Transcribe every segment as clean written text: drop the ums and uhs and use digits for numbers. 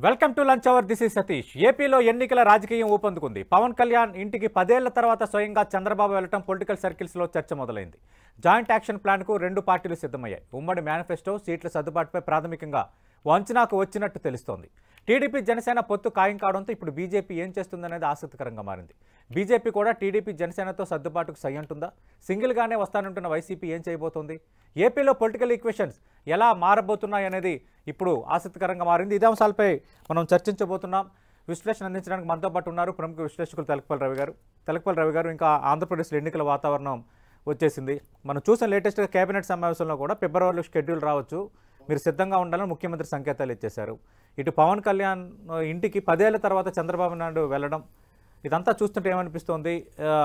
Welcome to lunch hour. This is Satish. ఏపీలో ఎన్నికల రాజకీయం ఊపందుకుంది. పవన్ కళ్యాణ్ ఇంటికి 10 ఏళ్ల తర్వాత స్వయంగా చంద్రబాబు వెళ్లడం పొలిటికల్ సర్కిల్స్లో చర్చ మొదలైంది. జాయింట్ యాక్షన్ ప్లాన్కు 2 పార్టీలు సిద్ధమయ్యాయి. ఉమ్మడి మేనిఫెస్టో, సీట్ల సర్దుబాటుపై ప్రాథమికంగా వంచనాకు వచ్చినట్టు తెలుస్తోంది. టీడీపీ జనసేన పొత్తు ఖాయం కావడంతో ఇప్పుడు బీజేపీ ఏం చేస్తుందనేది ఆసక్తికరంగా మారింది. బీజేపీ కూడా టీడీపీ జనసేనతో సర్దుబాటుకు సై అంటుందా? సింగిల్గానే వస్తానంటున్న వైసీపీ ఏం చేయబోతోంది? ఏపీలో పొలిటికల్ ఈక్వేషన్స్ ఎలా మారబోతున్నాయనేది ఇప్పుడు ఆసక్తికరంగా మారింది. ఇదే అంశాలపై మనం చర్చించబోతున్నాం. విశ్లేషణ అందించడానికి మనతో పాటు ఉన్నారు ప్రముఖ విశ్లేషకులు తెలకపల్లి రవి గారు. ఇంకా ఆంధ్రప్రదేశ్లో ఎన్నికల వాతావరణం వచ్చేసింది. మనం చూసిన లేటెస్ట్గా కేబినెట్ సమావేశంలో కూడా ఫిబ్రవరిలో షెడ్యూల్ రావచ్చు, మీరు సిద్ధంగా ఉండాలని ముఖ్యమంత్రి సంకేతాలు ఇచ్చేశారు. ఇటు పవన్ కళ్యాణ్ ఇంటికి 10 ఏళ్ల తర్వాత చంద్రబాబు నాయుడు వెళ్ళడం, ఇదంతా చూస్తుంటే ఏమనిపిస్తోంది?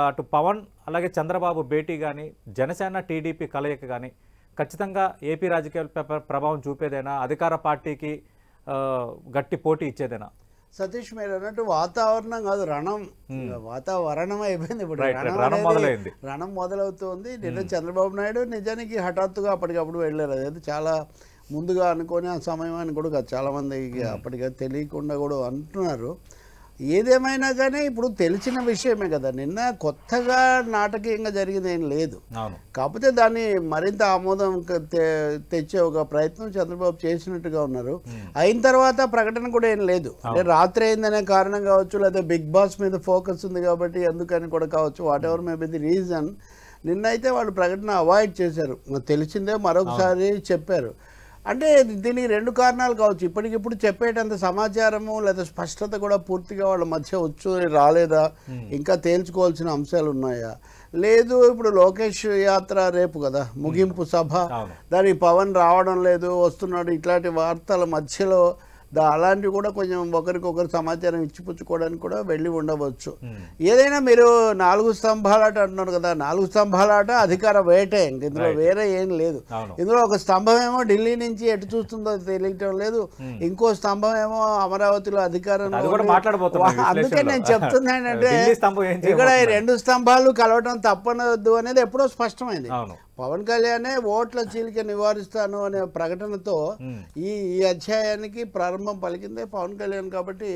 అటు పవన్ అలాగే చంద్రబాబు భేటీ కానీ, జనసేన టీడీపీ కలయిక కానీ ఖచ్చితంగా ఏపీ రాజకీయాలపై ప్రభావం చూపేదేనా? అధికార పార్టీకి గట్టి పోటీ ఇచ్చేదేనా? సతీష్, మీరు అన్నట్టు వాతావరణం కాదు, రణం. వాతావరణం అయిపోయింది ఇప్పుడు. రణం మొదలవుతుంది. నిన్న చంద్రబాబు నాయుడు నిజానికి హఠాత్తుగా అప్పటికప్పుడు వెళ్ళారు. అదైతే చాలా ముందుగా అనుకోని ఆ సమయం అని కూడా కాదు, చాలామందికి అప్పటికే తెలియకుండా కూడా అంటున్నారు. ఏదేమైనా కానీ ఇప్పుడు తెలిసిన విషయమే కదా. నిన్న కొత్తగా నాటకీయంగా జరిగింది ఏం లేదు. కాకపోతే దాన్ని మరింత ఆమోదం తెచ్చే ఒక ప్రయత్నం చంద్రబాబు చేసినట్టుగా ఉన్నారు. అయిన తర్వాత ప్రకటన కూడా ఏం లేదు. అంటే రాత్రి అయిందనే కారణం కావచ్చు, లేదా బిగ్ బాస్ మీద ఫోకస్ ఉంది కాబట్టి ఎందుకని కూడా కావచ్చు, what ever may be the reason. నిన్నైతే వాళ్ళు ప్రకటన అవాయిడ్ చేశారు. తెలిసిందే మరొకసారి చెప్పారు. అంటే దీనికి 2 కారణాలు కావచ్చు. ఇప్పటికిప్పుడు చెప్పేటంత సమాచారము లేదా స్పష్టత కూడా పూర్తిగా వాళ్ళ మధ్య వచ్చు రాలేదా, ఇంకా తేల్చుకోవాల్సిన అంశాలు ఉన్నాయా, లేదు ఇప్పుడు లోకేష్ యాత్ర రేపు కదా ముగింపు సభ, దానికి పవన్ రావడం లేదు, వస్తున్నాడు, ఇట్లాంటి వార్తల మధ్యలో అలాంటివి కూడా కొంచెం ఒకరికొకరు సమాచారం ఇచ్చిపుచ్చుకోవడానికి కూడా వెళ్ళి ఉండవచ్చు. ఏదైనా మీరు 4 స్తంభాలాట అంటున్నారు కదా, 4 స్తంభాలాట అధికార వేటే, ఇందులో వేరే ఏం లేదు. ఇందులో ఒక స్తంభం ఏమో ఢిల్లీ నుంచి ఎటు చూస్తుందో తెలియటం లేదు, ఇంకో స్తంభం ఏమో అమరావతిలో అధికారం. అందుకే నేను చెప్తున్నా ఏంటంటే ఇక్కడ ఈ 2 స్తంభాలు కలవటం తప్పనొద్దు అనేది ఎప్పుడో స్పష్టమైంది. పవన్ కళ్యాణే ఓట్ల చీలిక నివారిస్తాను అనే ప్రకటనతో ఈ అధ్యాయానికి ప్రారంభం పలికిందే పవన్ కళ్యాణ్. కాబట్టి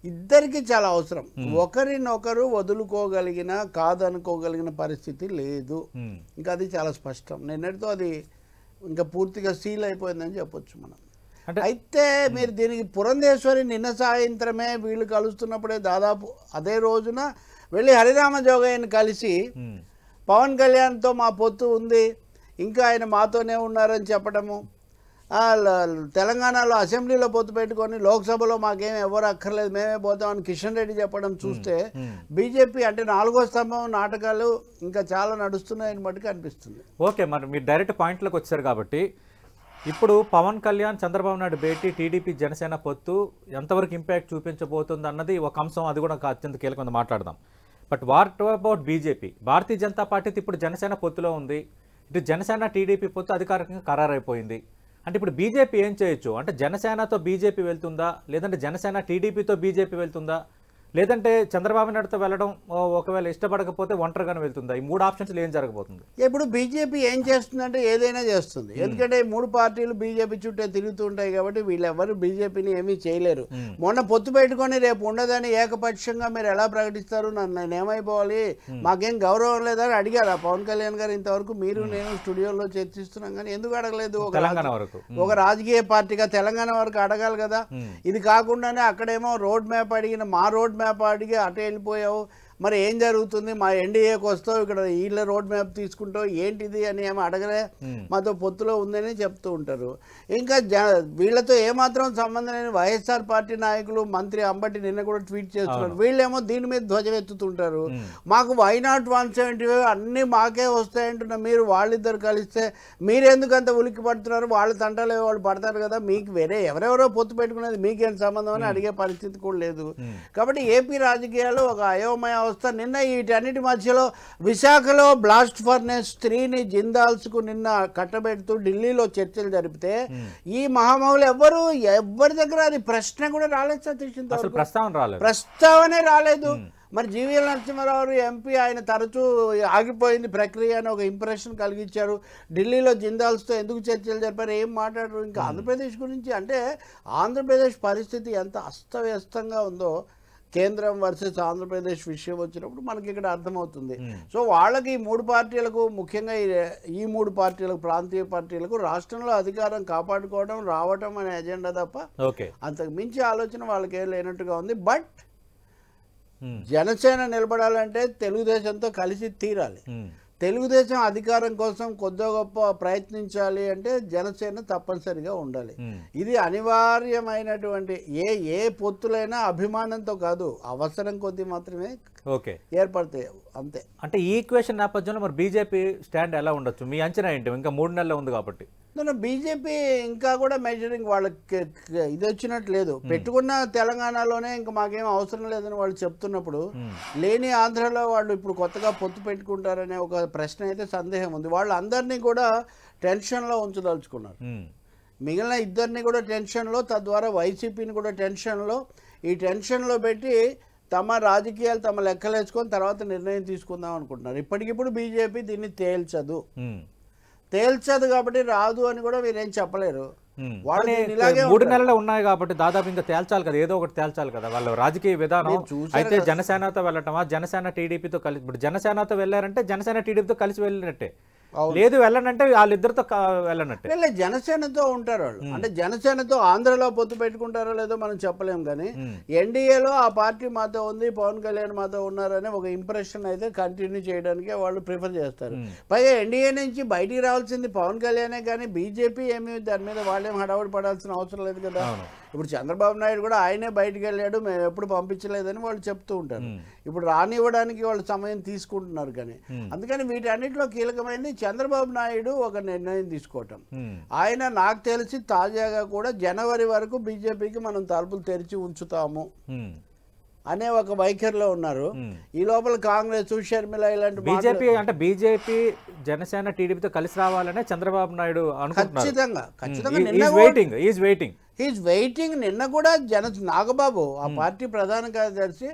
ఇద్దరికి చాలా అవసరం. ఒకరినొకరు వదులుకోగలిగిన కాదనుకోగలిగిన పరిస్థితి లేదు. ఇంకా అది చాలా స్పష్టం. నిన్నటితో అది ఇంకా పూర్తిగా సీల్ అయిపోయిందని చెప్పొచ్చు మనం. అయితే మీరు దీనికి పురంధేశ్వరి నిన్న సాయంత్రమే వీళ్ళు కలుస్తున్నప్పుడే దాదాపు అదే రోజున వెళ్ళి హరిరామ జోగయ్యని కలిసి పవన్ కళ్యాణ్తో మా పొత్తు ఉంది, ఇంకా ఆయన మాతోనే ఉన్నారని చెప్పడము, తెలంగాణలో అసెంబ్లీలో పొత్తు పెట్టుకొని లోక్సభలో మాకేం ఎవరు అక్కర్లేదు మేమే పోతామని కిషన్ రెడ్డి చెప్పడం చూస్తే బీజేపీ అంటే 4వ స్తంభం నాటకాలు ఇంకా చాలా నడుస్తున్నాయని మటుకు అనిపిస్తుంది. ఓకే, మరి మీరు డైరెక్ట్ పాయింట్లోకి వచ్చారు కాబట్టి ఇప్పుడు పవన్ కళ్యాణ్ చంద్రబాబు నాయుడు భేటీ, టీడీపీ జనసేన పొత్తు ఎంతవరకు ఇంపాక్ట్ చూపించబోతుంది అన్నది ఒక అంశం. అది కూడా అత్యంత కీలకంగా మాట్లాడదాం. But what about BJP? Bharatiya Janata party ఇప్పుడు జనసేన పొత్తులో ఉంది. ఇటు జనసేన టీడీపీ పొత్తు అధికారికంగా ఖరారైపోయింది. అంటే ఇప్పుడు బీజేపీ ఏం చేయొచ్చు? అంటే జనసేనతో బీజేపీ వెళ్తుందా, లేదంటే జనసేన టీడీపీతో బీజేపీ వెళ్తుందా, లేదంటే చంద్రబాబు నాయుడుతో వెళ్ళడం ఒకవేళ ఇష్టపడకపోతే ఒంటరిగానే వెళ్తుందా? ఈ 3 ఆప్షన్స్లో ఏం జరగబోతుంది? ఇప్పుడు బీజేపీ ఏం చేస్తుందంటే ఏదైనా చేస్తుంది. ఎందుకంటే 3 పార్టీలు బీజేపీ చుట్టే తిరుగుతూ ఉంటాయి కాబట్టి వీళ్ళెవరు బీజేపీని ఏమీ చేయలేరు. మొన్న పొత్తు పెట్టుకొని రేపు ఉండదని ఏకపక్షంగా మీరు ఎలా ప్రకటిస్తారు? నేను ఏమైపోవాలి, మాకేం గౌరవం లేదని అడిగారు పవన్ కళ్యాణ్ గారు. ఇంతవరకు మీరు నేను స్టూడియోలో చర్చిస్తున్నాం కానీ ఎందుకు అడగలేదు? ఒక రాజకీయ పార్టీగా తెలంగాణ వరకు అడగాలి కదా. ఇది కాకుండానే అక్కడేమో రోడ్ మ్యాప్ అడిగిన మా రోడ్ మ్యాప్ అడిగి అటు వెళ్ళిపోయావు, మరి ఏం జరుగుతుంది, మా ఎన్డీఏకి వస్తావు, ఇక్కడ వీళ్ళ రోడ్ మ్యాప్ తీసుకుంటావు, ఏంటిది అని ఏమో అడగలే, మాతో పొత్తులో ఉందని చెప్తూ ఉంటారు. ఇంకా వీళ్ళతో ఏమాత్రం సంబంధం లేని వైఎస్ఆర్ పార్టీ నాయకులు, మంత్రి అంబటి నిన్న కూడా ట్వీట్ చేస్తున్నారు. వీళ్ళేమో దీని మీద ధ్వజమెత్తుతుంటారు. మాకు వై నాట్ 175 అన్నీ మాకే వస్తాయంటున్నా మీరు, వాళ్ళిద్దరు కలిస్తే మీరెందుకు అంత ఉలిక్కి పడుతున్నారు? వాళ్ళ తంటాలు వాళ్ళు పడతారు కదా, మీకు వేరే ఎవరెవరో పొత్తు పెట్టుకునేది మీకేం సంబంధం అని అడిగే పరిస్థితి కూడా లేదు. కాబట్టి ఏపీ రాజకీయాలు ఒక అయోమయ అవస్థ. నిన్న వీటన్నిటి మధ్యలో విశాఖలో బ్లాస్ట్ ఫర్నేస్ 3ని జిందాల్స్కు నిన్న కట్టబెడుతూ ఢిల్లీలో చర్చలు జరిపితే ఈ మహామౌలు ఎవరి దగ్గర అది ప్రశ్న కూడా రాలేదు. సతీష్, ప్రస్తావనే రాలేదు. మరి జీవీఎల్ నరసింహారావు ఎంపీ ఆయన తరచూ ఆగిపోయింది ప్రక్రియ అని ఒక ఇంప్రెషన్ కలిగించారు. ఢిల్లీలో జిందాల్స్తో ఎందుకు చర్చలు జరిపారు, ఏం మాట్లాడరు. ఇంకా ఆంధ్రప్రదేశ్ గురించి అంటే ఆంధ్రప్రదేశ్ పరిస్థితి ఎంత అస్తవ్యస్తంగా ఉందో కేంద్రం వర్సెస్ ఆంధ్రప్రదేశ్ విషయం వచ్చినప్పుడు మనకి ఇక్కడ అర్థమవుతుంది. సో వాళ్ళకి ఈ మూడు పార్టీలకు, ముఖ్యంగా ఈ మూడు పార్టీలకు, ప్రాంతీయ పార్టీలకు రాష్ట్రంలో అధికారం కాపాడుకోవడం, రావటం అనే ఎజెండా తప్ప అంతకు మించి ఆలోచన వాళ్ళకి లేనట్టుగా ఉంది. బట్ జనసేన నిలబడాలంటే తెలుగుదేశంతో కలిసి తీరాలి. తెలుగుదేశం అధికారం కోసం కొద్ది గొప్ప ప్రయత్నించాలి అంటే జనసేన తప్పనిసరిగా ఉండాలి. ఇది అనివార్యమైనటువంటి ఏ పొత్తులైనా అభిమానంతో కాదు, అవసరం కొద్ది మాత్రమే ఏర్పడతాయి అంతే. అంటే ఈ ఈక్వేషన్ నేపథ్యంలో మరి బీజేపీ స్టాండ్ ఎలా ఉండొచ్చు, మీ అంచనా ఏంటి? ఇంకా 3 నెలలు ఉంది కాబట్టి. బీజేపీ ఇంకా కూడా మెజరింగ్ వాళ్ళకి ఇది వచ్చినట్టు లేదు. పెట్టుకున్న తెలంగాణలోనే ఇంకా మాకేం అవసరం లేదని వాళ్ళు చెప్తున్నప్పుడు లేని ఆంధ్రలో వాళ్ళు ఇప్పుడు కొత్తగా పొత్తు పెట్టుకుంటారనే ఒక ప్రశ్న అయితే సందేహం ఉంది. వాళ్ళు అందరినీ కూడా టెన్షన్లో ఉంచదలుచుకున్నారు. మిగిలిన ఇద్దరిని కూడా టెన్షన్లో, తద్వారా వైసీపీని కూడా టెన్షన్లో, ఈ టెన్షన్లో పెట్టి తమ రాజకీయాలు తమ లెక్కలేసుకొని తర్వాత నిర్ణయం తీసుకుందాం అనుకుంటున్నారు. ఇప్పటికిప్పుడు బీజేపీ దీన్ని తేల్చదు కాబట్టి రాదు అని కూడా మీరేం చెప్పలేరు. వాళ్ళు 3 నెలలు ఉన్నాయి కాబట్టి దాదాపు ఇంకా తేల్చాలి కదా, ఏదో ఒకటి తేల్చాలి కదా వాళ్ళ రాజకీయ విధానం. అయితే జనసేనతో వెళ్ళటమా, జనసేన టీడీపీతో కలిసి, ఇప్పుడు జనసేనతో వెళ్ళారంటే జనసేన టీడీపీతో కలిసి వెళ్ళినట్టే, లేదు వెళ్ళనంటే వాళ్ళిద్దరితో వెళ్ళనట్టే. జనసేనతో ఉంటారు వాళ్ళు. అంటే జనసేనతో ఆంధ్రలో పొత్తు పెట్టుకుంటారో లేదో మనం చెప్పలేము, కానీ ఎన్డీఏలో ఆ పార్టీ మాతో ఉంది, పవన్ కళ్యాణ్ మాతో ఉన్నారనే ఒక ఇంప్రెషన్ అయితే కంటిన్యూ చేయడానికి వాళ్ళు ప్రిఫర్ చేస్తారు. పైగా ఎన్డీఏ నుంచి బయటికి రావాల్సింది పవన్ కళ్యాణే, కానీ బీజేపీ ఏమి దాని మీద వాళ్ళేం హడావుడి పడాల్సిన అవసరం లేదు కదా. ఇప్పుడు చంద్రబాబు నాయుడు కూడా ఆయనే బయటికి వెళ్ళాడు, మేము ఎప్పుడు పంపించలేదని వాళ్ళు చెప్తూ ఉంటారు. ఇప్పుడు రానివ్వడానికి వాళ్ళు సమయం తీసుకుంటున్నారు. కానీ అందుకని వీటన్నిటిలో కీలకమైనది చంద్రబాబు నాయుడు ఒక నిర్ణయం తీసుకోవటం. ఆయన నాకు తెలిసి తాజాగా కూడా జనవరి వరకు బీజేపీకి మనం తలుపులు తెరిచి ఉంచుతాము అనే ఒక వైఖరిలో ఉన్నారు. ఈ లోపల కాంగ్రెస్, షర్మిల ఇలాంటి బీజేపీ అంటే బీజేపీ జనసేన టీడీపీతో కలిసి రావాలనే చంద్రబాబు నాయుడు ఖచ్చితంగా వెయిటింగ్. నిన్న కూడా నాగబాబు ఆ పార్టీ ప్రధాన కార్యదర్శి,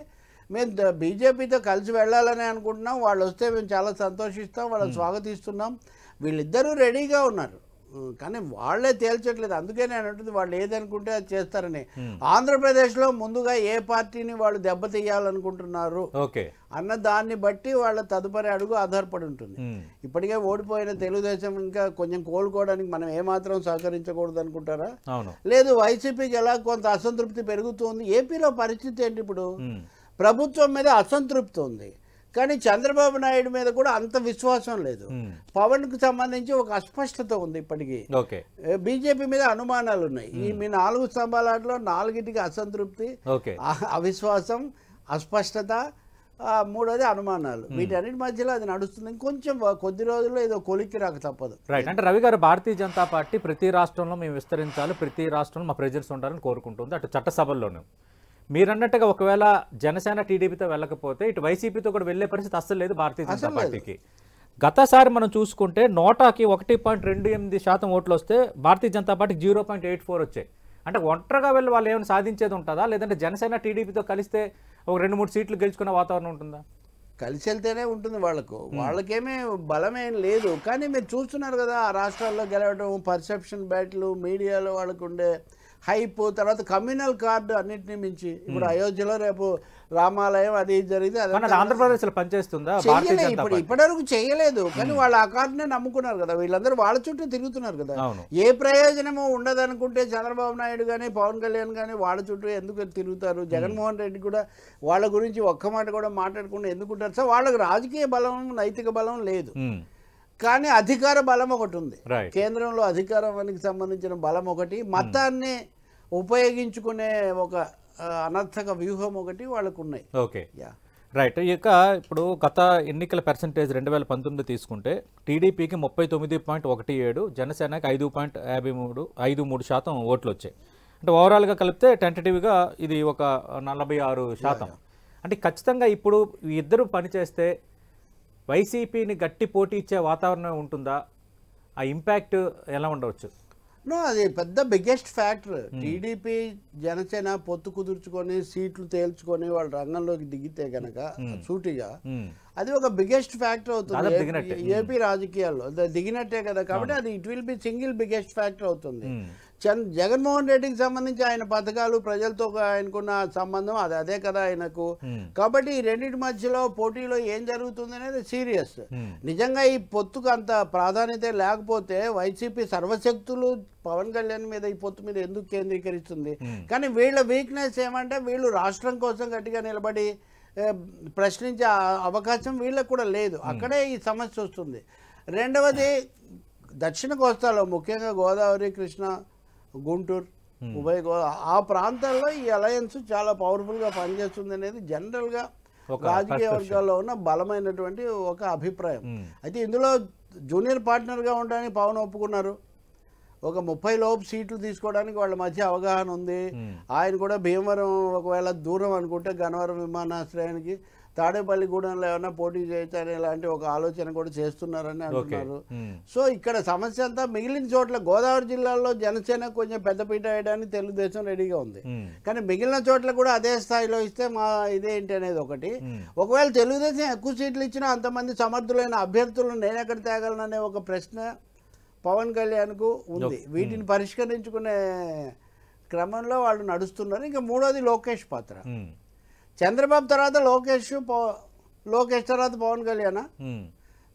మేము బీజేపీతో కలిసి వెళ్ళాలని అనుకుంటున్నాం, వాళ్ళు వస్తే మేము చాలా సంతోషిస్తాం, వాళ్ళని స్వాగతిస్తున్నాం, వీళ్ళిద్దరూ రెడీగా ఉన్నారు. కానీ వాళ్లే తేల్చట్లేదు. అందుకే నేను అంటుంది వాళ్ళు ఏదనుకుంటే అది చేస్తారని. ఆంధ్రప్రదేశ్లో ముందుగా ఏ పార్టీని వాళ్ళు దెబ్బతీయాలనుకుంటున్నారు అన్న దాన్ని బట్టి వాళ్ళ తదుపరి అడుగు ఆధారపడి ఉంటుంది. ఇప్పటికే ఓడిపోయిన తెలుగుదేశం ఇంకా కొంచెం కోలుకోవడానికి మనం ఏమాత్రం సహకరించకూడదు అనుకుంటారా? లేదు, వైసీపీకి ఎలా కొంత అసంతృప్తి పెరుగుతుంది. ఏపీలో పరిస్థితి ఏంటి? ఇప్పుడు ప్రభుత్వం మీద అసంతృప్తి ఉంది, కానీ చంద్రబాబు నాయుడు మీద కూడా అంత విశ్వాసం లేదు. పవన్ కు సంబంధించి ఒక అస్పష్టత ఉంది. ఇప్పటికీ బీజేపీ మీద అనుమానాలు ఉన్నాయి. ఈ మీ 4 స్తంభాలలో 4టికి అసంతృప్తి, అవిశ్వాసం, అస్పష్టత, మూడోది అనుమానాలు. వీటన్నిటి మధ్యలో అది నడుస్తుంది. కొంచెం కొద్ది రోజుల్లో ఏదో కొలిక్కి రాక తప్పదు. రైట్. అంటే రవి గారు, భారతీయ జనతా పార్టీ ప్రతి రాష్ట్రంలో మేము విస్తరించాలి, ప్రతి రాష్ట్రంలో మా ప్రెజెన్స్ ఉండాలని కోరుకుంటుంది, అటు చట్టసభల్లోనూ. మీరన్నట్టుగా ఒకవేళ జనసేన టీడీపీతో వెళ్ళకపోతే ఇటు వైసీపీతో కూడా వెళ్లే పరిస్థితి అస్సలు లేదు భారతీయ జనతా పార్టీకి. గతసారి మనం చూసుకుంటే నోటాకి 1.28% ఓట్లు వస్తే భారతీయ జనతా పార్టీకి 0.84 వచ్చాయి. అంటే ఒంటరిగా వెళ్ళి వాళ్ళు ఏమైనా సాధించేది ఉంటుందా, లేదంటే జనసేన టీడీపీతో కలిస్తే ఒక 2-3 సీట్లు గెలుచుకునే వాతావరణం ఉంటుందా? కలిసి వెళ్తేనే ఉంటుంది వాళ్ళకేమీ బలమేం లేదు. కానీ మీరు చూస్తున్నారు కదా, ఆ రాష్ట్రాల్లో గెలవడం, పర్సెప్షన్ బ్యాట్లు, మీడియాలో వాళ్ళకు ఉండే హైప్, తర్వాత కమ్యూనల్ కార్డు అన్నింటినీ మించి ఇప్పుడు అయోధ్యలో రేపు రామాలయం అది జరిగితే ఆంధ్రప్రదేశ్ లో పనిచేస్తుందా? ఇప్పటివరకు చేయలేదు, కానీ వాళ్ళు ఆ కార్డునే నమ్ముకున్నారు కదా. వీళ్ళందరూ వాళ్ళ చుట్టూ తిరుగుతున్నారు కదా. ఏ ప్రయోజనము ఉండదనుకుంటే చంద్రబాబు నాయుడు కానీ పవన్ కళ్యాణ్ కానీ వాళ్ళ చుట్టూ ఎందుకు తిరుగుతారు? జగన్మోహన్ రెడ్డి కూడా వాళ్ళ గురించి ఒక్క మాట కూడా మాట్లాడకుండా ఎందుకుంటారు? సో వాళ్ళకి రాజకీయ బలం, నైతిక బలం లేదు, కానీ అధికార బలం ఒకటి ఉంది. కేంద్రంలో అధికారానికి సంబంధించిన బలం ఒకటి, మతాన్ని ఉపయోగించుకునే ఒక అనర్థక వ్యూహం ఒకటి వాళ్ళకు ఉన్నాయి. Okay, right. ఇక ఇప్పుడు గత ఎన్నికల పర్సంటేజ్ 2019 తీసుకుంటే టీడీపీకి 39.17, జనసేనకి 5.53% ఓట్లు వచ్చాయి. అంటే ఓవరాల్గా కలిపితే టెంటేటివ్గా ఇది ఒక 46%. అంటే ఖచ్చితంగా ఇప్పుడు ఇద్దరు పనిచేస్తే వైసీపీని గట్టి పోటీ ఇచ్చే వాతావరణం ఉంటుందా? ఆ ఇంపాక్ట్ ఎలా ఉండవచ్చు? నో, అది పెద్ద బిగ్గెస్ట్ ఫ్యాక్టర్. టీడీపీ జనసేన పొత్తు కుదుర్చుకొని సీట్లు తేల్చుకొని వాళ్ళు రంగంలోకి దిగితే గనక సూటిగా అది ఒక బిగ్గెస్ట్ ఫ్యాక్టర్ అవుతుంది ఏపీ రాజకీయాల్లో. దిగినట్టే కదా, కాబట్టి అది it will be single biggest factor అవుతుంది. జగన్మోహన్ రెడ్డికి సంబంధించి ఆయన పథకాలు, ప్రజలతో ఆయనకున్న సంబంధం అదే కదా ఆయనకు. కాబట్టి ఈ రెండింటి మధ్యలో పోటీలో ఏం జరుగుతుంది అనేది సీరియస్. నిజంగా ఈ పొత్తుకు అంత ప్రాధాన్యత లేకపోతే వైసీపీ సర్వశక్తులు పవన్ కళ్యాణ్ మీద ఈ పొత్తు మీద ఎందుకు కేంద్రీకరిస్తుంది? కానీ వీళ్ళ వీక్నెస్ ఏమంటే వీళ్ళు రాష్ట్రం కోసం గట్టిగా నిలబడి ప్రశ్నించే అవకాశం వీళ్ళకు కూడా లేదు. అక్కడే ఈ సమస్య వస్తుంది. రెండవది, దక్షిణ కోస్తాలో ముఖ్యంగా గోదావరి, కృష్ణా, గుంటూరు, ఉభయ ఆ ప్రాంతాల్లో ఈ అలయన్స్ చాలా పవర్ఫుల్గా పనిచేస్తుంది అనేది జనరల్గా రాజకీయ వర్గాల్లో ఉన్న బలమైనటువంటి ఒక అభిప్రాయం. అయితే ఇందులో జూనియర్ పార్ట్నర్గా ఉండడానికి పవన్ ఒప్పుకున్నారు. ఒక 30 లోపు సీట్లు తీసుకోవడానికి వాళ్ళ మధ్య అవగాహన ఉంది. ఆయన కూడా భీమవరం ఒకవేళ దూరం అనుకుంటే గన్నవరం విమానాశ్రయానికి తాడేపల్లిగూడెంలో ఏమైనా పోటీ చేయొచ్చని ఇలాంటి ఒక ఆలోచన కూడా చేస్తున్నారని అంటున్నారు. సో ఇక్కడ సమస్య అంతా మిగిలిన చోట్ల గోదావరి జిల్లాలో జనసేన కొంచెం పెద్దపీట వేయడానికి తెలుగుదేశం రెడీగా ఉంది. కానీ మిగిలిన చోట్ల కూడా అదే స్థాయిలో ఇస్తే మా ఇదేంటి అనేది ఒకటి. ఒకవేళ తెలుగుదేశం ఎక్కువ సీట్లు ఇచ్చినా అంతమంది సమర్థులైన అభ్యర్థులను నేనెక్కడ తేగలననే ఒక ప్రశ్న పవన్ కళ్యాణ్కు ఉంది. వీటిని పరిష్కరించుకునే క్రమంలో వాళ్ళు నడుస్తున్నారు. ఇంకా మూడోది లోకేష్ పాత్ర. చంద్రబాబు తర్వాత లోకేష్ తర్వాత పవన్ కళ్యాణ్,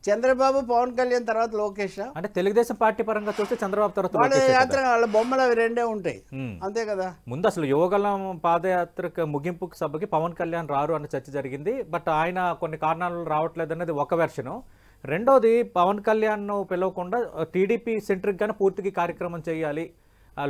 చంద్రబాబు పవన్ కళ్యాణ్ తర్వాత లోకేష్. అంటే తెలుగుదేశం పార్టీ పరంగా చూస్తే చంద్రబాబు తర్వాత వాళ్ళ యాత్ర వాళ్ళ బొమ్మలు అవి రెండే ఉంటాయి, అంతే కదా. ముందు అసలు యువగలం పాదయాత్ర ముగింపు సభకి పవన్ కళ్యాణ్ రారు అన్న చర్చ జరిగింది. బట్ ఆయన కొన్ని కారణాలు రావట్లేదు అనేది ఒక వెర్షను. రెండోది, పవన్ కళ్యాణ్ పిలవకుండా టీడీపీ సెంట్రిక్ గానే పూర్తిగా కార్యక్రమం చేయాలి,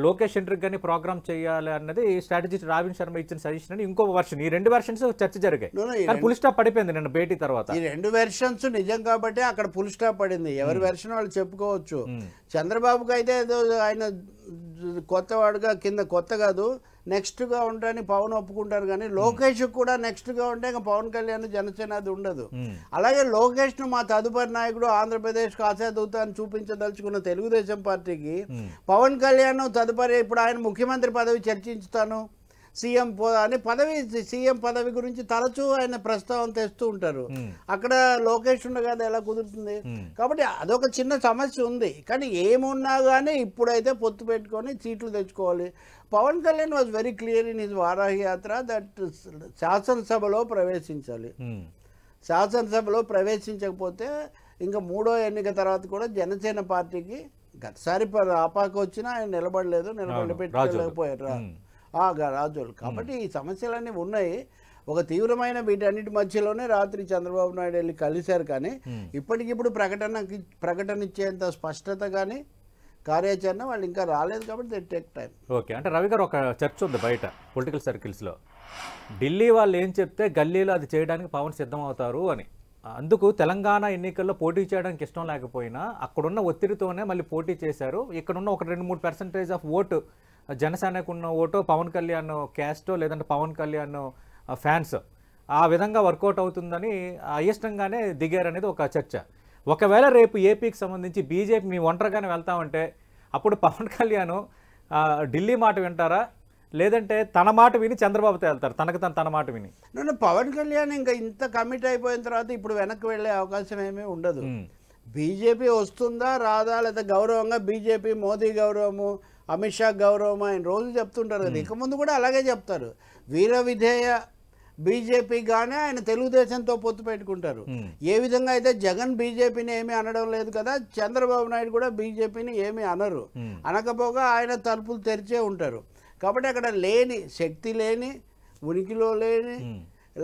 లోకేష్ సెంట్రిక్ గానీ ప్రోగ్రామ్ చేయాలి అన్నది స్ట్రాటజిస్ట్ రావిన్ శర్మ ఇచ్చిన సజెషన్ అని ఇంకో వెర్షన్. ఈ రెండు వెర్షన్స్ చర్చ జరిగాయి, కానీ ఫుల్ స్టాప్ పడిపోయింది నిన్న భేటీ తర్వాత. ఈ రెండు వెర్షన్స్ నిజం కాబట్టి అక్కడ ఫుల్ స్టాప్ పడింది. ఎవరి వెర్షన్ వాళ్ళు చెప్పుకోవచ్చు. చంద్రబాబుకి అయితే ఏదో ఆయన కొత్తవాడుగా కింద కొత్త కాదు నెక్స్ట్గా ఉంటారని పవన్ ఒప్పుకుంటారు. కానీ లోకేష్ కూడా నెక్స్ట్గా ఉంటే ఇంకా పవన్ కళ్యాణ్ జనసేన అది ఉండదు. అలాగే లోకేష్ను మా తదుపరి నాయకుడు ఆంధ్రప్రదేశ్కు ఆశాదూత అని చూపించదలుచుకున్న తెలుగుదేశం పార్టీకి పవన్ కళ్యాణ్ తదుపరి ఇప్పుడు ఆయన ముఖ్యమంత్రి పదవి చర్చించుతాను, సీఎం పదవి గురించి తరచూ ఆయన ప్రస్తావన తెస్తూ ఉంటారు. అక్కడ లోకేష్ ఉండగా అది ఎలా కుదురుతుంది? కాబట్టి అదొక చిన్న సమస్య ఉంది. కానీ ఏమున్నా కానీ ఇప్పుడైతే పొత్తు పెట్టుకొని సీట్లు తెచ్చుకోవాలి. Pawan Kalyan was very clear in his Varahi Yatra that శాసనసభలో ప్రవేశించాలి. శాసనసభలో ప్రవేశించకపోతే ఇంకా మూడో ఎన్నిక తర్వాత కూడా జనసేన పార్టీకి గతసారి ఆపాకు వచ్చినా ఆయన నిలబడలేకపోయారు రాజోలు. కాబట్టి ఈ సమస్యలన్నీ ఉన్నాయి. ఒక తీవ్రమైన వీటన్నిటి మధ్యలోనే రాత్రి చంద్రబాబు నాయుడు వెళ్ళి కలిశారు. కానీ ఇప్పటికిప్పుడు ప్రకటన ఇచ్చేంత స్పష్టత కానీ కార్యాచరణ వాళ్ళు ఇంకా రాలేదు. కాబట్టి దే టేక్ టైం. ఓకే, అంటే రవి గారు ఒక చర్చ ఉంది బయట పొలిటికల్ సర్కిల్స్లో, ఢిల్లీ వాళ్ళు ఏం చెప్తే గల్లీలో అది చేయడానికి పవన్ సిద్ధమవుతారు అని. అందుకు తెలంగాణ ఎన్నికల్లో పోటీ చేయడానికి ఇష్టం లేకపోయినా అక్కడున్న ఒత్తిడితోనే మళ్ళీ పోటీ చేశారు. ఇక్కడున్న ఒక 2-3% ఆఫ్ ఓటు జనసేనకు ఉన్న ఓటు పవన్ కళ్యాణ్ క్యాస్టో లేదంటే పవన్ కళ్యాణ్ ఫ్యాన్స్ ఆ విధంగా వర్కౌట్ అవుతుందని అయిష్టంగానే దిగారనేది ఒక చర్చ. ఒకవేళ రేపు ఏపీకి సంబంధించి బీజేపీ మీ ఒంటరిగానే వెళ్తామంటే అప్పుడు పవన్ కళ్యాణ్ ఢిల్లీ మాట వింటారా, లేదంటే తన మాట విని చంద్రబాబుతో వెళ్తారు? తన మాట విని పవన్ కళ్యాణ్ ఇంకా ఇంత కమిట్ అయిపోయిన తర్వాత ఇప్పుడు వెనక్కి వెళ్ళే అవకాశం ఏమీ ఉండదు. బీజేపీ వస్తుందా రాదా, లేదా గౌరవంగా బీజేపీ మోదీ గౌరవము, అమిత్ షా గౌరవం ఆయన రోజు చెప్తుంటారు కదా. ఇక ముందు కూడా అలాగే చెప్తారు. వీర విధేయ బీజేపీగానే ఆయన తెలుగుదేశంతో పొత్తు పెట్టుకుంటారు. ఏ విధంగా అయితే జగన్ బీజేపీని ఏమీ అనడం లేదు కదా, చంద్రబాబు నాయుడు కూడా బీజేపీని ఏమీ అనరు. అనకపోగా ఆయన తలుపులు తెరిచే ఉంటారు. కాబట్టి అక్కడ లేని శక్తి లేని, ఉనికిలో లేని,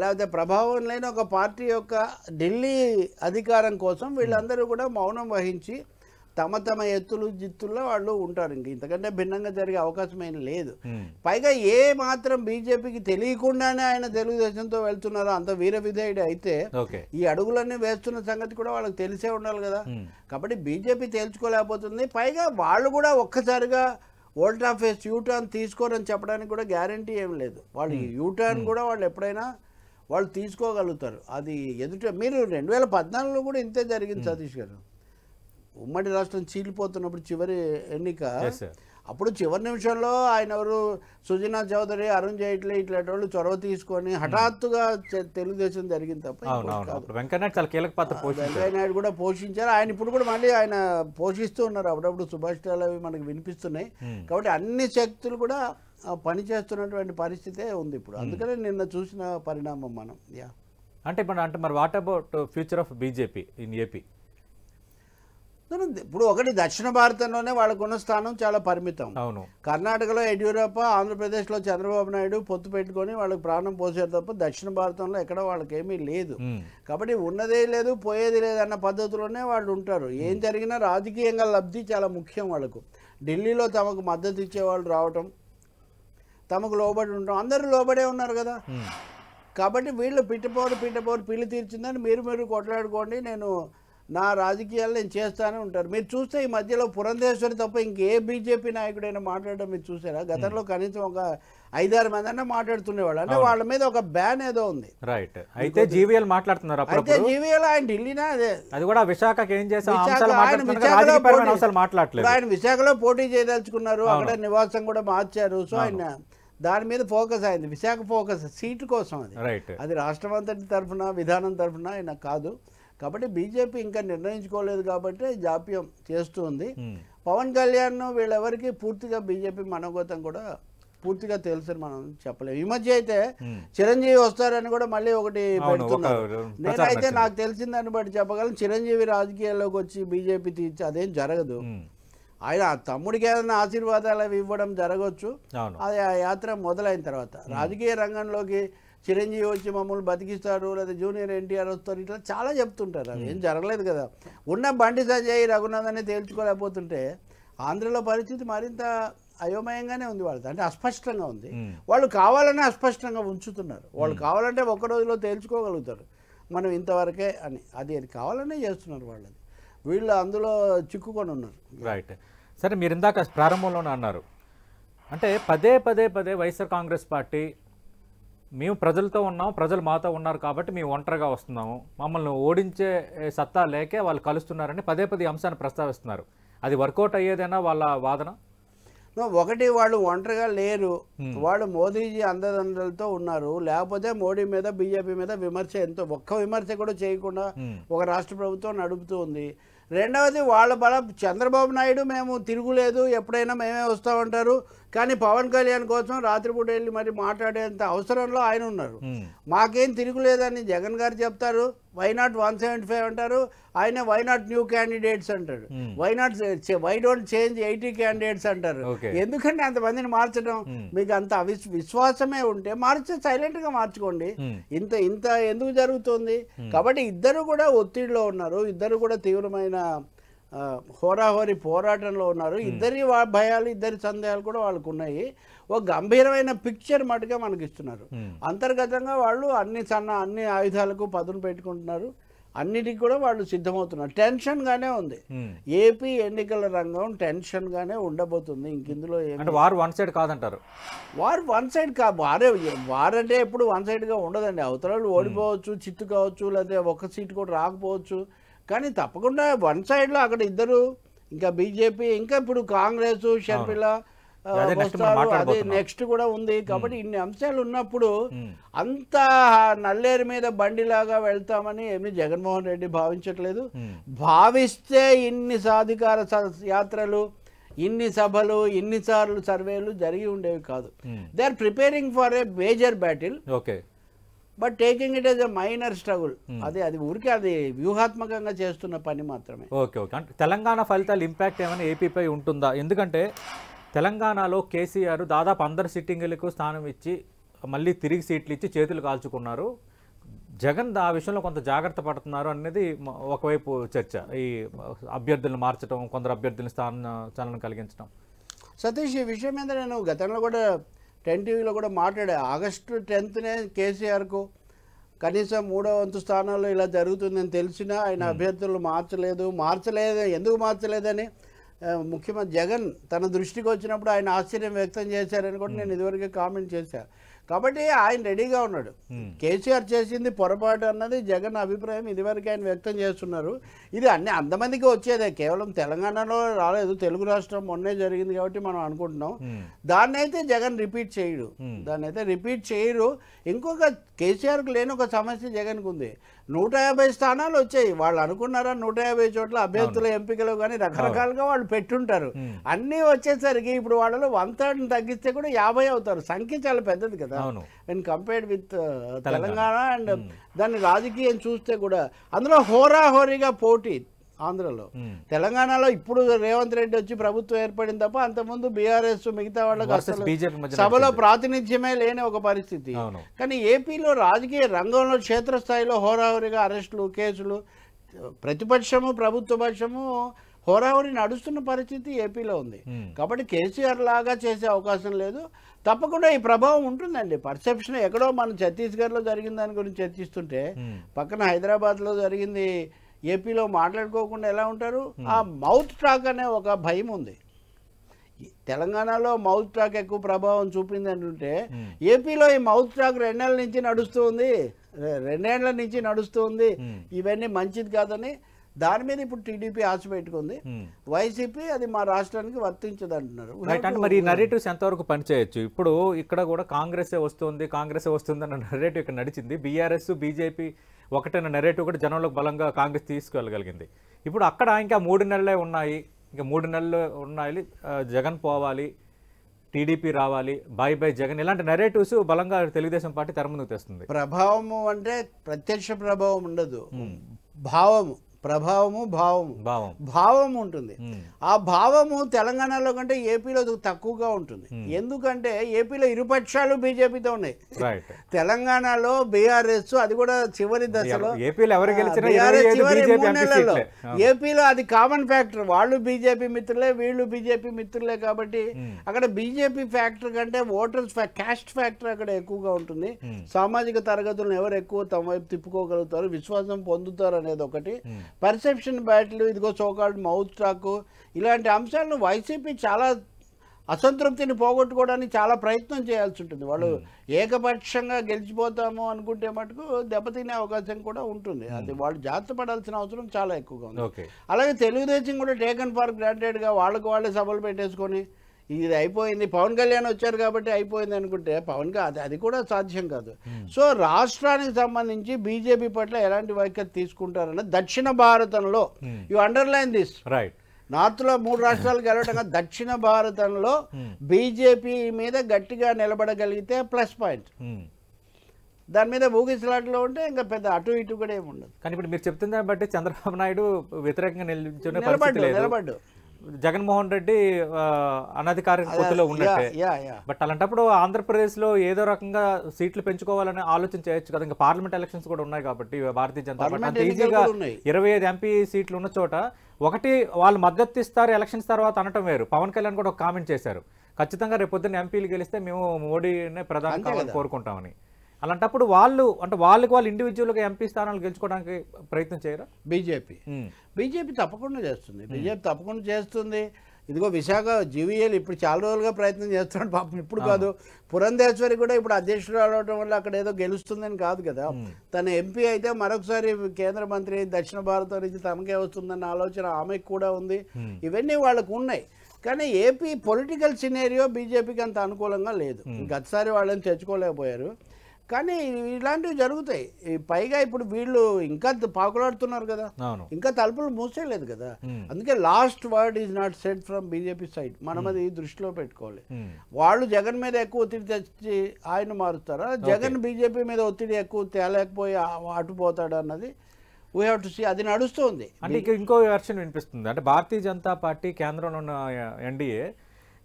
లేకపోతే ప్రభావం లేని ఒక పార్టీ యొక్క ఢిల్లీ అధికారం కోసం వీళ్ళందరూ కూడా మౌనం వహించి తమ ఎత్తులు జిత్తుల్లో వాళ్ళు ఉంటారు. ఇంతకంటే భిన్నంగా జరిగే అవకాశం ఏం లేదు. పైగా ఏ మాత్రం బీజేపీకి తెలియకుండానే ఆయన తెలుగుదేశంతో వెళ్తున్నారో అంత వీర విధేయుడు అయితే ఈ అడుగులన్నీ వేస్తున్న సంగతి కూడా వాళ్ళకి తెలిసే ఉండాలి కదా. కాబట్టి బీజేపీ తేల్చుకోలేకపోతుంది. పైగా వాళ్ళు కూడా ఒక్కసారిగా వోల్ట్ ఆఫ్ ఫేస్ యూటర్న్ తీసుకోరని చెప్పడానికి కూడా గ్యారంటీ ఏం లేదు. వాళ్ళు యూటర్న్ కూడా వాళ్ళు ఎప్పుడైనా వాళ్ళు తీసుకోగలుగుతారు. అది ఎదుట మీరు 2014లో కూడా ఇంతే జరిగింది సతీష్ గారు. ఉమ్మడి రాష్ట్రం చీలిపోతున్నప్పుడు చివరి ఎన్నిక, Yes, sir. అప్పుడు చివరి నిమిషంలో ఆయన ఎవరు సుజనా చౌదరి, అరుణ్ జైట్లీ ఇట్లాంటి వాళ్ళు చొరవ తీసుకొని హఠాత్తుగా తెలుగుదేశం జరిగింది తప్ప ఇంకోటి కాదు. అప్పుడు వెంకయ్యనాయుడు చాలా కీలక పాత్ర పోషించారు. వెంకయ్యనాయుడు కూడా పోషించారు. ఆయన ఇప్పుడు కూడా మళ్ళీ ఆయన పోషిస్తూ ఉన్నారు. అప్పుడప్పుడు సుభాషితాలు అవి మనకు వినిపిస్తున్నాయి. కాబట్టి అన్ని శక్తులు కూడా పనిచేస్తున్నటువంటి పరిస్థితే ఉంది ఇప్పుడు. అందుకనే నిన్న చూసిన పరిణామం మనం. అంటే మరి what about future of BJP in AP? ఇప్పుడు ఒకటి దక్షిణ భారతంలోనే వాళ్ళకున్న స్థానం చాలా పరిమితం. అవును. కర్ణాటకలో యడ్యూరప్ప, ఆంధ్రప్రదేశ్లో చంద్రబాబు నాయుడు పొత్తు పెట్టుకొని వాళ్ళకి ప్రాణం పోసారు తప్ప దక్షిణ భారతంలో ఎక్కడ వాళ్ళకేమీ లేదు. కాబట్టి ఉన్నదే లేదు పోయేది లేదు అన్న పద్ధతిలోనే వాళ్ళు ఉంటారు. ఏం జరిగినా రాజకీయంగా లబ్ధి చాలా ముఖ్యం వాళ్ళకు. ఢిల్లీలో తమకు మద్దతు ఇచ్చేవాళ్ళు రావటం, తమకు లోబడి ఉండటం, అందరూ లోబడే ఉన్నారు కదా. కాబట్టి వీళ్ళు పిట్టపోరు పిల్లి తీర్చిందని మీరు కొట్లాడుకోండి, నేను నా రాజకీయాలు నేను చేస్తానే ఉంటారు. మీరు చూస్తే ఈ మధ్యలో పురంధేశ్వరి తప్ప ఇంకే బీజేపీ నాయకుడైనా మాట్లాడడం మీరు చూసారా? గతంలో కనీసం ఒక 5-6 మంది అన్నా మాట్లాడుతునేవాళ్ళు. అంటే వాళ్ళ మీద ఒక బ్యాన్ ఏదో ఉంది. రైట్. అయితే జీవీఎల్ మాట్లాడుతున్నారు. అయితే జీవీఎల్ ఆయన ఢిల్లీనా అది కూడా విశాఖకి ఏం చేశారు? ఆయన విశాఖలో పోటీ చేయదలుచుకున్నారు. అక్కడ నివాసం కూడా మార్చారు. సో ఆయన దాని మీద ఫోకస్ అయింది. విశాఖ ఫోకస్ సీటు కోసం అది రాష్ట్రం అంతటి తరఫున విధానం తరఫున ఆయన కాదు. కాబట్టి బీజేపీ ఇంకా నిర్ణయించుకోలేదు కాబట్టి జాప్యం చేస్తుంది. పవన్ కళ్యాణ్ వీళ్ళెవరికి పూర్తిగా బీజేపీ మనోగతం కూడా పూర్తిగా తెలుసు మనం చెప్పలేము. ఈ మధ్య అయితే చిరంజీవి వస్తారని కూడా మళ్ళీ ఒకటి పెడుతున్నారు. నేనైతే నాకు తెలిసిందాన్ని బట్టి చెప్పగలను, చిరంజీవి రాజకీయాల్లోకి వచ్చి బీజేపీ తీర్చి అదేం జరగదు. ఆయన తమ్ముడికి ఏదైనా ఆశీర్వాదాలు అవి ఇవ్వడం జరగవచ్చు. అది ఆ యాత్ర మొదలైన తర్వాత రాజకీయ రంగంలోకి చిరంజీవి వచ్చి మమ్మల్ని బతికిస్తారు, లేదా జూనియర్ ఎన్టీఆర్ వస్తారు, ఇట్లా చాలా చెప్తుంటారు. అవి ఏం జరగలేదు కదా. ఉన్న బండి సంజయ్, రఘునాథ్ తేల్చుకోలేకపోతుంటే ఆంధ్రలో పరిస్థితి మరింత అయోమయంగానే ఉంది. వాళ్ళది అంటే అస్పష్టంగా ఉంది. వాళ్ళు కావాలనే అస్పష్టంగా ఉంచుతున్నారు. వాళ్ళు కావాలంటే ఒక్క రోజులో తేల్చుకోగలుగుతారు మనం ఇంతవరకే అని. అది కావాలనే చేస్తున్నారు వాళ్ళది. వీళ్ళు అందులో చిక్కుకొని ఉన్నారు. రైట్. సరే, మీరు ఇందాక ప్రారంభంలోనే అన్నారు, అంటే పదే వైఎస్ఆర్ కాంగ్రెస్ పార్టీ మేము ప్రజలతో ఉన్నాం, ప్రజలు మాతో ఉన్నారు కాబట్టి మేము ఒంటరిగా వస్తున్నాము, మమ్మల్ని ఓడించే సత్తా లేకే వాళ్ళు కలుస్తున్నారని పదే అంశాన్ని ప్రస్తావిస్తున్నారు. అది వర్కౌట్ అయ్యేదైనా వాళ్ళ వాదన? ఒకటి, వాళ్ళు ఒంటరిగా లేరు. వాళ్ళు మోదీజీ అండదండలతో ఉన్నారు. లేకపోతే మోడీ మీద బీజేపీ మీద విమర్శ ఒక్క విమర్శ కూడా చేయకుండా ఒక రాష్ట్ర ప్రభుత్వం నడుపుతూ ఉంది. రెండవది, వాళ్ళ బలం చంద్రబాబు నాయుడు మేము తిరుగులేదు, ఎప్పుడైనా మేమే వస్తామంటారు. కానీ పవన్ కళ్యాణ్ కోసం రాత్రిపూట వెళ్ళి మరి మాట్లాడేంత అవసరంలో ఆయన ఉన్నారు. మాకేం తిరుగులేదని జగన్ గారు చెప్తారు. వైనాట్ 175 అంటారు. ఆయన వైనాట్ న్యూ క్యాండిడేట్స్ అంటారు. వై డోంట్ చేంజ్ 80 క్యాండిడేట్స్ అంటారు. ఎందుకంటే అంతమందిని మార్చడం? మీకు అంత విశ్వాసమే ఉంటే సైలెంట్ గా మార్చుకోండి. ఇంత ఎందుకు జరుగుతుంది? కాబట్టి ఇద్దరు కూడా ఒత్తిడిలో ఉన్నారు. ఇద్దరు కూడా తీవ్రమైన హోరాహోరీ పోరాటంలో ఉన్నారు. ఇద్దరి భయాలు, ఇద్దరి సందేహాలు కూడా వాళ్ళకు ఉన్నాయి. ఒక గంభీరమైన పిక్చర్ మటుగా మనకి ఇస్తున్నారు. అంతర్గతంగా వాళ్ళు అన్ని ఆయుధాలకు పదును పెట్టుకుంటున్నారు. అన్నిటికీ కూడా వాళ్ళు సిద్ధమవుతున్నారు. టెన్షన్గానే ఉంది. ఏపీ ఎన్నికల రంగం టెన్షన్గానే ఉండబోతుంది. ఇందులో వార్ వన్ సైడ్ కాదంటారు. వార్ వన్ సైడ్ వార్ అంటే ఎప్పుడు వన్ సైడ్గా ఉండదండి. అవతల ఓడిపోవచ్చు, చిత్తు కావచ్చు, లేదా ఒక్క సీటు కూడా రాకపోవచ్చు. కానీ తప్పకుండా వన్ సైడ్లో అక్కడ ఇద్దరు, ఇంకా బీజేపీ, ఇంకా ఇప్పుడు కాంగ్రెస్, షర్మిల వస్తారు, అది నెక్స్ట్ కూడా ఉంది. కాబట్టి ఇన్ని అంశాలు ఉన్నప్పుడు అంత నల్లేరు మీద బండిలాగా వెళ్తామని ఏమి జగన్మోహన్ రెడ్డి భావించట్లేదు. భావిస్తే ఇన్ని సాధికార యాత్రలు, ఇన్ని సభలు, ఇన్నిసార్లు సర్వేలు జరిగి ఉండేవి కాదు. They are preparing for a major battle. Okay, but taking it as a minor struggle. అది ఊరికే అది వ్యూహాత్మకంగా చేస్తున్న పని మాత్రమే. ఓకే. అంటే తెలంగాణ ఫలితాలు ఇంపాక్ట్ ఏమైనా ఏపీపై ఉంటుందా? ఎందుకంటే తెలంగాణలో కేసీఆర్ దాదాపు అందరు సిట్టింగులకు స్థానం ఇచ్చి మళ్ళీ తిరిగి సీట్లు ఇచ్చి చేతులు కాల్చుకున్నారు. జగన్ ఆ విషయంలో కొంత జాగ్రత్త పడుతున్నారు అనేది ఒకవైపు చర్చ. ఈ అభ్యర్థులను మార్చడం, కొందరు అభ్యర్థులను చలనం కలిగించడం. సతీష్, ఈ విషయం మీద నేను గతంలో కూడా 10 టీవీలో కూడా మాట్లాడా. ఆగస్టు 10నే కేసీఆర్కు కనీసం 3వ వంతు స్థానాల్లో ఇలా జరుగుతుందని తెలిసినా ఆయన అభ్యర్థులు మార్చలేదు. ఎందుకు మార్చలేదని ముఖ్యమంత్రి జగన్ తన దృష్టికి వచ్చినప్పుడు ఆయన ఆశ్చర్యం వ్యక్తం చేశారని కూడా నేను ఇదివరకే కామెంట్ చేశాను. కాబట్టి ఆయన రెడీగా ఉన్నాడు. కేసీఆర్ చేసింది పొరపాటు అన్నది జగన్ అభిప్రాయం ఇదివరకు ఆయన వ్యక్తం చేస్తున్నారు. ఇది అంతమందికి వచ్చేదే, కేవలం తెలంగాణలో రాలేదు, తెలుగు రాష్ట్రం మొన్నే జరిగింది కాబట్టి మనం అనుకుంటున్నాం. దాన్ని అయితే జగన్ రిపీట్ చేయరు. ఇంకొక కేసీఆర్కి లేని ఒక సమస్య జగన్కు ఉంది. 150 స్థానాలు వచ్చాయి. వాళ్ళు అనుకున్నారా 150 చోట్ల అభ్యర్థుల ఎంపికలు కానీ రకరకాలుగా వాళ్ళు పెట్టుంటారు. అన్నీ వచ్చేసరికి ఇప్పుడు వాళ్ళలో 1/3 తగ్గిస్తే కూడా 50 అవుతారు. సంఖ్య చాలా పెద్దది కదా when compared with Telangana. And దాన్ని రాజకీయం చూస్తే కూడా అందులో హోరాహోరీగా పోటీ ఆంధ్రలో. తెలంగాణలో ఇప్పుడు రేవంత్ రెడ్డి వచ్చి ప్రభుత్వం ఏర్పడింది తప్ప అంతకుముందు బీఆర్ఎస్ మిగతా వాళ్ళకి అసలు సభలో ప్రాతినిధ్యమే లేని ఒక పరిస్థితి. కానీ ఏపీలో రాజకీయ రంగంలో క్షేత్రస్థాయిలో హోరాహోరీగా అరెస్టులు, కేసులు, ప్రతిపక్షము ప్రభుత్వ పక్షము హోరాహోరీ నడుస్తున్న పరిస్థితి ఏపీలో ఉంది. కాబట్టి కేసీఆర్ లాగా చేసే అవకాశం లేదు. తప్పకుండా ఈ ప్రభావం ఉంటుందండి. పర్సెప్షన్ ఎక్కడో మనం ఛత్తీస్గఢ్లో జరిగిన దాని గురించి చర్చిస్తుంటే పక్కన హైదరాబాద్లో జరిగింది ఏపీలో మాట్లాడుకోకుండా ఎలా ఉంటారు? ఆ మౌత్ టాక్ అనే ఒక భయం ఉంది. తెలంగాణలో మౌత్ టాక్ ఎక్కువ ప్రభావం చూపింది అంటుంటే ఏపీలో ఈ మౌత్ టాక్ 2 నెలల నుంచి నడుస్తుంది. ఇవన్నీ మంచిది కాదని దాని మీద ఇప్పుడు టీడీపీ ఆశ పెట్టుకుంది. వైసీపీ అది మా రాష్ట్రానికి వర్తించదు అంటున్నారు. మరి ఈ నరేటివ్స్ ఎంతవరకు పనిచేయచ్చు? ఇప్పుడు ఇక్కడ కూడా కాంగ్రెస్ వస్తుంది అన్న నరేటివ్ ఇక్కడ నడిచింది. బీఆర్ఎస్ బీజేపీ ఒకటైన నెరేటివ్ కూడా జనంలోకి బలంగా కాంగ్రెస్ తీసుకెళ్ళగలిగింది. ఇప్పుడు అక్కడ ఇంకా 3 నెలలే ఉన్నాయి. ఇంకా 3 నెలలు ఉన్నాయి. జగన్ పోవాలి, టీడీపీ రావాలి, బై జగన్, ఇలాంటి నెరేటివ్స్ బలంగా తెలుగుదేశం పార్టీ తెర ముందుకు తెస్తుంది. ప్రభావము అంటే ప్రత్యక్ష ప్రభావం ఉండదు, భావం ఉంటుంది. ఆ భావము తెలంగాణలో కంటే ఏపీలో చివరిలో ఉంటుంది. ఎందుకంటే ఏపీలో ఇరుపక్షాలు బీజేపీతో ఉన్నాయి. తెలంగాణలో బీఆర్ఎస్ అది కూడా చివరి దశలో, ఏపీలో అది కామన్ ఫ్యాక్టర్. వాళ్ళు బీజేపీ మిత్రులే, వీళ్ళు బీజేపీ మిత్రులే. కాబట్టి అక్కడ బీజేపీ ఫ్యాక్టర్ కంటే ఓటర్స్ క్యాస్ట్ ఫ్యాక్టర్ అక్కడ ఎక్కువగా ఉంటుంది. సామాజిక తరగతులను ఎవరు ఎక్కువ తమ వైపు తిప్పుకోగలుగుతారు, విశ్వాసం పొందుతారు అనేది ఒకటి. పర్సెప్షన్ బ్యాటిల్, ఇదిగో సోకాల్డ్ మౌత్ టాక్, ఇలాంటి అంశాలను వైసీపీ చాలా అసంతృప్తిని పోగొట్టుకోవడానికి చాలా ప్రయత్నం చేయాల్సి ఉంటుంది. వాళ్ళు ఏకపక్షంగా గెలిచిపోతాము అనుకుంటే మటుకు దెబ్బతినే అవకాశం కూడా ఉంటుంది. అది వాళ్ళు జాగ్రత్త పడాల్సిన అవసరం చాలా ఎక్కువగా ఉంది. అలాగే తెలుగుదేశం కూడా టేకన్ ఫర్ గ్రాంటెడ్గా వాళ్ళే సభలు పెట్టేసుకొని ఇది అయిపోయింది, పవన్ కళ్యాణ్ వచ్చారు కాబట్టి అయిపోయింది అనుకుంటే అది కూడా సాధ్యం కాదు. సో రాష్ట్రానికి సంబంధించి బీజేపీ పట్ల ఎలాంటి వైఖరి తీసుకుంటారన్న దక్షిణ భారతంలో you underline this, right, north లో 3 రాష్ట్రాలు గెలవటంగా దక్షిణ భారతంలో బీజేపీ మీద గట్టిగా నిలబడగలిగితే ప్లస్ పాయింట్. దాని మీద ఊగిసలాటలో ఉంటే ఇంకా పెద్ద అటు ఇటు కూడా ఏమి ఉండదు. కానీ ఇప్పుడు మీరు చెప్తుందని బట్టి చంద్రబాబు నాయుడు వ్యతిరేకంగా నిలబడ్డు, జగన్మోహన్ రెడ్డి అనధికారిక పొత్తులో ఉన్నట్టే. బట్ అలాంటప్పుడు ఆంధ్రప్రదేశ్ లో ఏదో రకంగా సీట్లు పెంచుకోవాలని ఆలోచన చేయొచ్చు కదా. ఇంకా పార్లమెంట్ ఎలక్షన్స్ కూడా ఉన్నాయి కాబట్టి భారతీయ జనతా పార్టీ అంత ఈజీగా 25 ఎంపీ సీట్లు ఉన్న చోట ఒకటి వాళ్ళు మద్దతు ఇస్తారు ఎలక్షన్స్ తర్వాత అనటం వేరు. పవన్ కళ్యాణ్ కూడా ఒక కామెంట్ చేశారు, ఖచ్చితంగా రేపు పొద్దున్న ఎంపీలు గెలిస్తే మేము మోడీనే ప్రధాని కావాలని కోరుకుంటామని. అలాంటప్పుడు వాళ్ళకి వాళ్ళు ఇండివిజువల్గా ఎంపీ స్థానాలు గెలుచుకోవడానికి ప్రయత్నం చేయరా? బీజేపీ తప్పకుండా చేస్తుంది. ఇదిగో విశాఖ జీవీఎల్ ఇప్పుడు చాలా రోజులుగా ప్రయత్నం చేస్తున్నాడు పాపం. ఇప్పుడు కాదు, పురంధేశ్వరి కూడా ఇప్పుడు అధ్యక్షుడు అవడం వల్ల అక్కడ ఏదో గెలుస్తుందని కాదు కదా. తన ఎంపీ అయితే మరొకసారి కేంద్ర మంత్రి దక్షిణ భారతం నుంచి తమకే వస్తుందన్న ఆలోచన ఆమెకు కూడా ఉంది. ఇవన్నీ వాళ్ళకు ఉన్నాయి. కానీ ఏపీ పొలిటికల్ సినేరియో బీజేపీకి అంత అనుకూలంగా లేదు. గతసారి వాళ్ళని తెచ్చుకోలేకపోయారు. కానీ ఇలాంటివి జరుగుతాయి. పైగా ఇప్పుడు వీళ్ళు ఇంకా పాకులాడుతున్నారు కదా, ఇంకా తలుపులు మూసేయలేదు కదా. అందుకే last word is not said from BJP side. మనం అది దృష్టిలో పెట్టుకోవాలి. వాళ్ళు జగన్ మీద ఎక్కువ ఒత్తిడి తెచ్చి ఆయన మారుస్తారా, జగన్ బీజేపీ మీద ఒత్తిడి ఎక్కువ తేలేకపోయి అటుపోతాడు అన్నది వీ హ్యావ్ టు సీ. అది నడుస్తుంది. అంటే ఇంకో వెర్షన్ వినిపిస్తుంది, అంటే భారతీయ జనతా పార్టీ కేంద్రంలో ఉన్న ఎన్డీఏ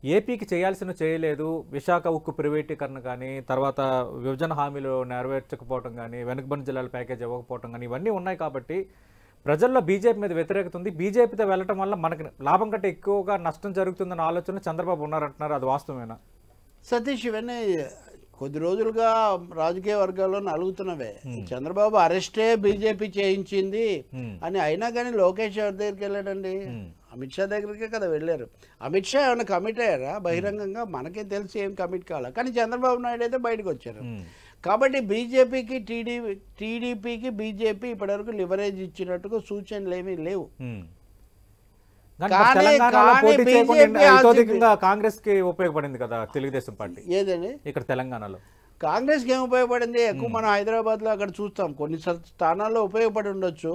ఏపీకి చేయాల్సిన చేయలేదు, విశాఖ ఉక్కు ప్రైవేటీకరణ కానీ, తర్వాత విభజన హామీలు నెరవేర్చకపోవటం కానీ, వెనుకబడిన జిల్లాల ప్యాకేజ్ ఇవ్వకపోవటం కానీ, ఇవన్నీ ఉన్నాయి కాబట్టి ప్రజల్లో బీజేపీ మీద వ్యతిరేకత ఉంది. బీజేపీతో వెళ్ళటం వల్ల మనకి లాభం కంటే ఎక్కువగా నష్టం జరుగుతుందన్న ఆలోచన చంద్రబాబు ఉన్నారంటున్నారు. అది వాస్తవమేనా? సతీష్, ఇవన్నీ కొద్ది రోజులుగా రాజకీయ వర్గాల్లో నలుగుతున్నవే. చంద్రబాబు అరెస్టే బీజేపీ చేయించింది అని అయినా కానీ లోకేష్ ఎవరి దగ్గరికి వెళ్ళాడండి? అమిత్ షా దగ్గరికే కదా వెళ్ళారు. అమిత్ షా ఏమైనా కమిట్ అయ్యారా బహిరంగంగా? మనకేం తెలిసి ఏం కమిట్ కావాలా. కానీ చంద్రబాబు నాయుడు అయితే బయటకు వచ్చారు. కాబట్టి బీజేపీకి టీడీపీకి బీజేపీ ఇప్పటివరకు లివరేజ్ ఇచ్చినట్టుగా సూచనలు ఏమీ లేవు. కాంగ్రెస్ కి ఉపయోగపడింది కదా తెలుగుదేశం పార్టీ. ఏదండి ఇక్కడ తెలంగాణలో కాంగ్రెస్కి ఏం ఉపయోగపడింది? ఎక్కువ మనం హైదరాబాద్లో అక్కడ చూస్తాం కొన్ని స్థానాల్లో ఉపయోగపడి ఉండొచ్చు.